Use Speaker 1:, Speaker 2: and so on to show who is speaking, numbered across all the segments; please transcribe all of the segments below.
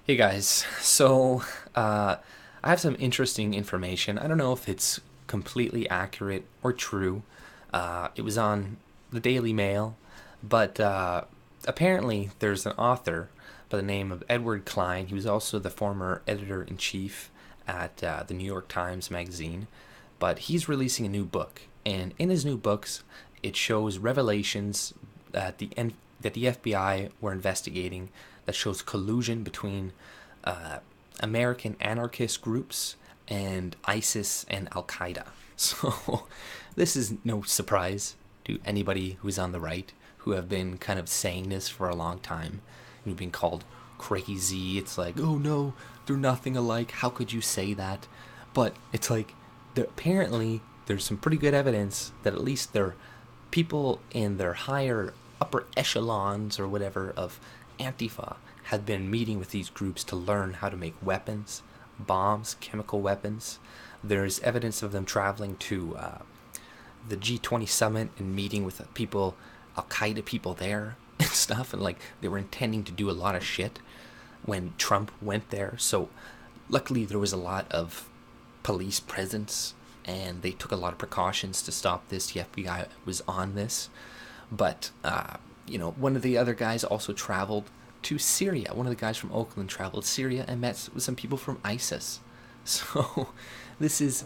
Speaker 1: Hey guys, so I have some interesting information. I don't know if it's completely accurate or true. It was on the Daily Mail, but apparently there's an author by the name of Edward Klein. He was also the former editor in chief at the New York Times Magazine, but he's releasing a new book, and in his new books, it shows revelations that the FBI were investigating that shows collusion between uh, American anarchist groups and ISIS and Al-Qaeda. So this is no surprise to anybody who's on the right who have been kind of saying this for a long time. You've been called crazy. It's like, oh no, they're nothing alike. How could you say that? But it's like, apparently there's some pretty good evidence that at least they're people in their higher upper echelons or whatever of Antifa have been meeting with these groups to learn how to make weapons, bombs, chemical weapons. There's evidence of them traveling to the G20 summit and meeting with people, Al Qaeda people there and stuff. And like they were intending to do a lot of shit when Trump went there. So luckily there was a lot of police presence and they took a lot of precautions to stop this. The FBI was on this. But, one of the other guys also traveled to Syria. One of the guys from Oakland traveled to Syria and met with some people from ISIS. So this is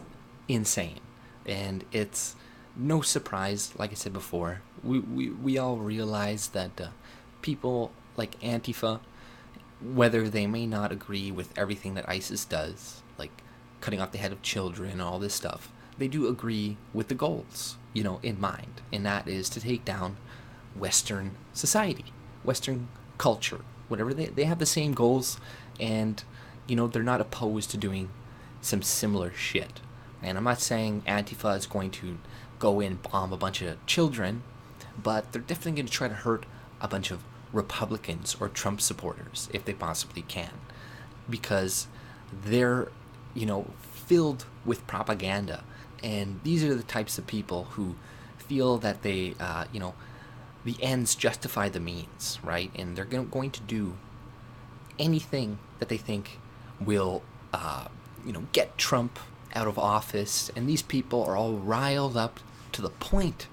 Speaker 1: insane. And it's no surprise, like I said before, we all realize that people like Antifa, whether they may not agree with everything that ISIS does, like cutting off the head of children and all this stuff, they do agree with the goals, in mind. And that is to take down Western society, Western culture, whatever. They have the same goals and, they're not opposed to doing some similar shit. And I'm not saying Antifa is going to go in and bomb a bunch of children, but they're definitely going to try to hurt a bunch of Republicans or Trump supporters if they possibly can. Because they're, filled with propaganda. And these are the types of people who feel that the ends justify the means, right? And they're going to do anything that they think will, get Trump out of office. And these people are all riled up to the point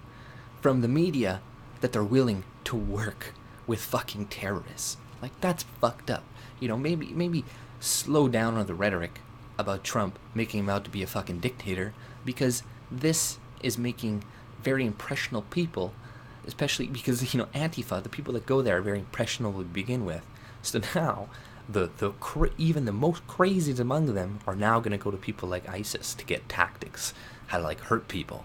Speaker 1: from the media that they're willing to work with fucking terrorists. Like, that's fucked up. Maybe slow down on the rhetoric about Trump making him out to be a fucking dictator, because this is making very impressionable people, especially because, Antifa, the people that go there are very impressionable to begin with. So now, even the most crazies among them are now going to go to people like ISIS to get tactics, how to, like, hurt people.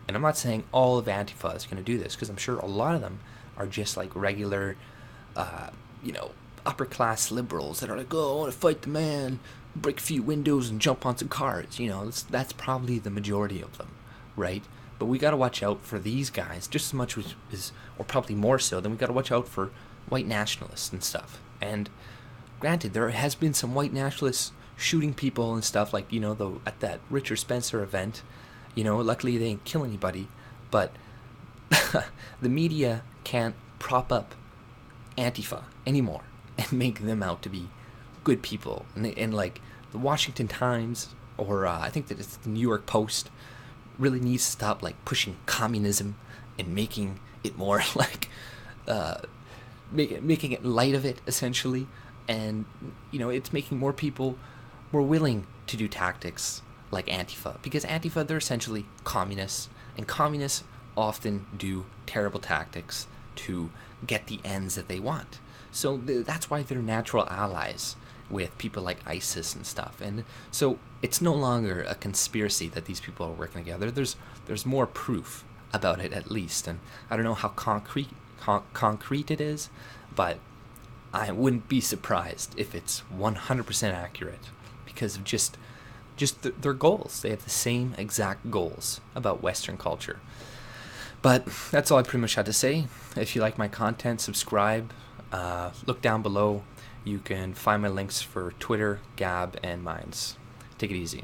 Speaker 1: And I'm not saying all of Antifa is going to do this, because I'm sure a lot of them are just, like, regular, upper class liberals that are like, oh, I want to fight the man, break a few windows and jump on some cars. That's probably the majority of them, right? But we got to watch out for these guys just as much as, or probably more so, than we got to watch out for white nationalists and stuff. And granted, there has been some white nationalists shooting people and stuff, like, at that Richard Spencer event. Luckily they didn't kill anybody, but the media can't prop up Antifa anymore and make them out to be good people. And like the Washington Times, or I think that it's the New York Post, really needs to stop like pushing communism and making it more like making it light of it, essentially. And it's making more people more willing to do tactics like Antifa, because Antifa, they're essentially communists, and communists often do terrible tactics to get the ends that they want. So that's why they're natural allies with people like ISIS and stuff. And so it's no longer a conspiracy that these people are working together. There's more proof about it, at least. And I don't know how concrete it is, but I wouldn't be surprised if it's 100% accurate, because of just their goals. They have the same exact goals about Western culture. But that's all I pretty much had to say. If you like my content, subscribe. Look down below. You can find my links for Twitter, Gab, and Minds. Take it easy.